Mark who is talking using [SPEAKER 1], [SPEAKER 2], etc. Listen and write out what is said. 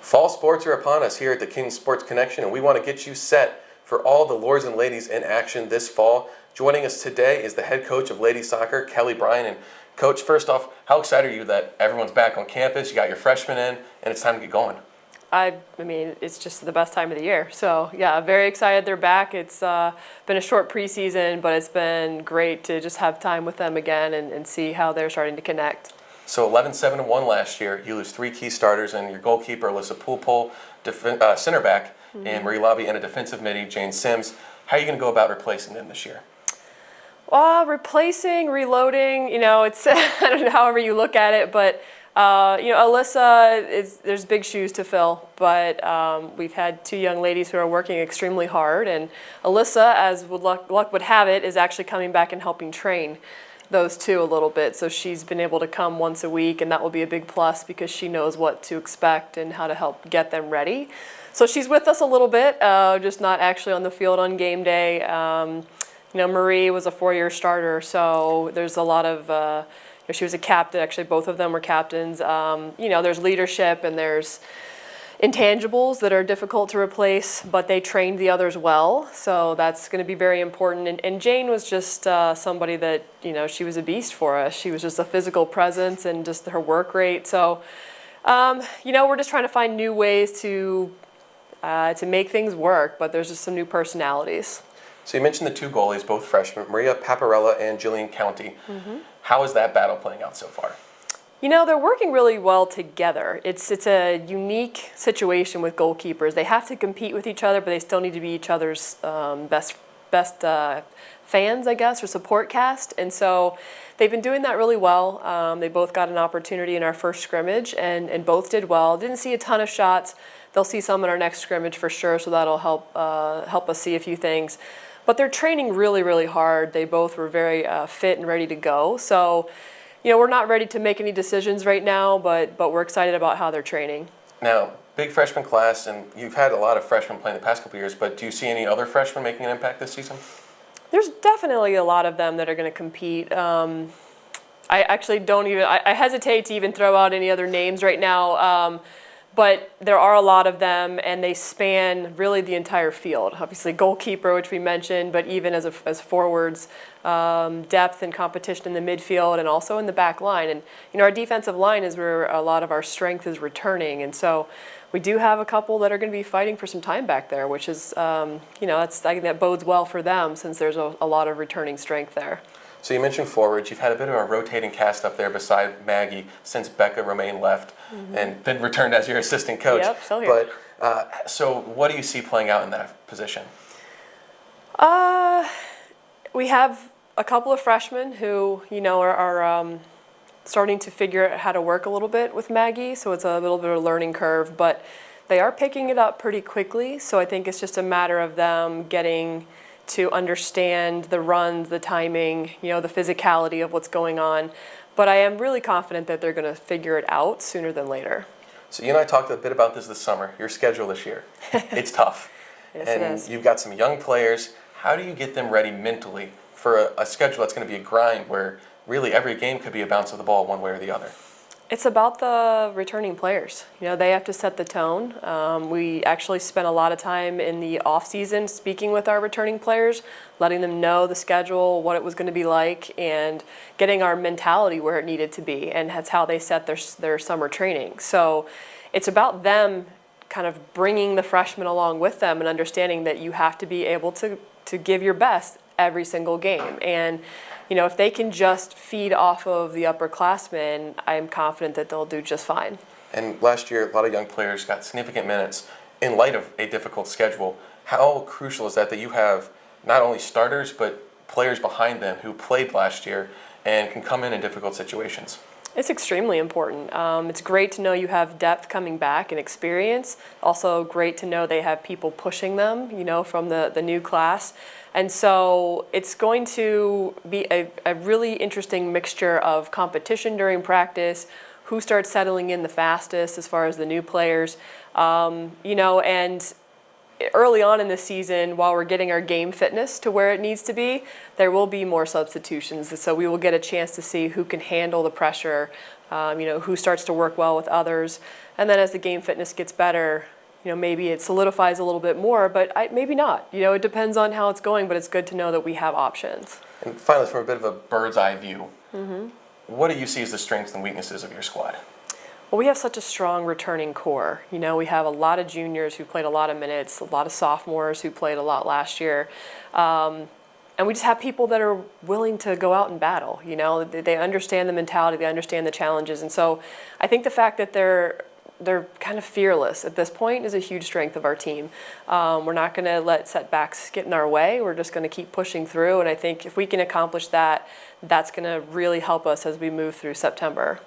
[SPEAKER 1] Fall sports are upon us here at the Kenyon Sports Connection, and we want to get you set for all the lords and ladies in action this fall. Joining us today is the head coach of ladies soccer, Kelly Bryan. And Coach, first off, how excited are you that everyone's back on campus, you got your freshmen in, and it's time to get going?
[SPEAKER 2] I mean, it's just the best time of the year. So, yeah, very excited they're back. It's been a short preseason, but it's been great to just have time with them again and see how they're starting to connect.
[SPEAKER 1] So 11-7-1 last year. You lose three key starters and your goalkeeper, Alyssa Poolpole, center back, and Marie Lobby, and a defensive midi, Jane Sims. How are you going to go about replacing them this year?
[SPEAKER 2] Replacing, reloading, it's I don't know, however you look at it, but Alyssa, there's big shoes to fill, but we've had two young ladies who are working extremely hard, and Alyssa, as luck would have it, is actually coming back and helping train those two a little bit. So she's been able to come once a week, and that will be a big plus because she knows what to expect and how to help get them ready. So she's with us a little bit, just not actually on the field on game day. Marie was a 4-year starter, so there's a lot of she was a captain. Actually, both of them were captains. There's leadership and there's intangibles that are difficult to replace, but they trained the others well, so that's going to be very important. And Jane was just somebody that, she was a beast for us. She was just a physical presence and just her work rate. So, we're just trying to find new ways to make things work, but there's just some new personalities.
[SPEAKER 1] So you mentioned the two goalies, both freshmen, Maria Paparella and Jillian County. Mm-hmm. How is that battle playing out so far?
[SPEAKER 2] They're working really well together. It's a unique situation with goalkeepers. They have to compete with each other, but they still need to be each other's best fans, I guess, or support cast. And so they've been doing that really well. They both got an opportunity in our first scrimmage, and both did well. Didn't see a ton of shots. They'll see some in our next scrimmage for sure, so that'll help us see a few things. But they're training really, really hard. They both were very fit and ready to go. So, we're not ready to make any decisions right now, but we're excited about how they're training. Now,
[SPEAKER 1] big freshman class, and you've had a lot of freshmen playing the past couple of years, but do you see any other freshmen making an impact this season?
[SPEAKER 2] There's definitely a lot of them that are going to compete. I actually I hesitate to even throw out any other names right now. But there are a lot of them, and they span really the entire field. Obviously, goalkeeper, which we mentioned, but even as forwards, depth and competition in the midfield, and also in the back line. And our defensive line is where a lot of our strength is returning, and so we do have a couple that are going to be fighting for some time back there, which is, I think that bodes well for them since there's a lot of returning strength there.
[SPEAKER 1] So you mentioned forwards. You've had a bit of a rotating cast up there beside Maggie since Becca Romaine left and then returned as your assistant coach.
[SPEAKER 2] Yep, still here.
[SPEAKER 1] But so what do you see playing out in that position?
[SPEAKER 2] We have a couple of freshmen who, are starting to figure out how to work a little bit with Maggie, so it's a little bit of a learning curve, but they are picking it up pretty quickly, so I think it's just a matter of them getting to understand the runs, the timing, the physicality of what's going on. But I am really confident that they're going to figure it out sooner than later.
[SPEAKER 1] So you and I talked a bit about this summer, your schedule this year. It's tough.
[SPEAKER 2] Yes,
[SPEAKER 1] and
[SPEAKER 2] it is.
[SPEAKER 1] You've got some young players. How do you get them ready mentally for a schedule that's going to be a grind where really every game could be a bounce of the ball one way or the other?
[SPEAKER 2] It's about the returning players. They have to set the tone. We actually spent a lot of time in the off-season speaking with our returning players, letting them know the schedule, what it was going to be like, and getting our mentality where it needed to be, and that's how they set their summer training. So it's about them kind of bringing the freshmen along with them and understanding that you have to be able to give your best every single game. And if they can just feed off of the upperclassmen, I'm confident that they'll do just fine.
[SPEAKER 1] And last year, a lot of young players got significant minutes in light of a difficult schedule. How crucial is that you have not only starters, but players behind them who played last year and can come in difficult situations?
[SPEAKER 2] It's extremely important. It's great to know you have depth coming back and experience. Also great to know they have people pushing them, from the new class. And so it's going to be a really interesting mixture of competition during practice, who starts settling in the fastest as far as the new players, and early on in the season, while we're getting our game fitness to where it needs to be, there will be more substitutions. So we will get a chance to see who can handle the pressure, who starts to work well with others. And then as the game fitness gets better, maybe it solidifies a little bit more, but maybe not. It depends on how it's going, but it's good to know that we have options.
[SPEAKER 1] And finally, from a bit of a bird's eye view, what do you see as the strengths and weaknesses of your squad?
[SPEAKER 2] Well, we have such a strong returning core. We have a lot of juniors who played a lot of minutes, a lot of sophomores who played a lot last year. And we just have people that are willing to go out and battle. They understand the mentality, they understand the challenges. And so I think the fact that they're kind of fearless at this point is a huge strength of our team. We're not going to let setbacks get in our way. We're just going to keep pushing through. And I think if we can accomplish that, that's going to really help us as we move through September.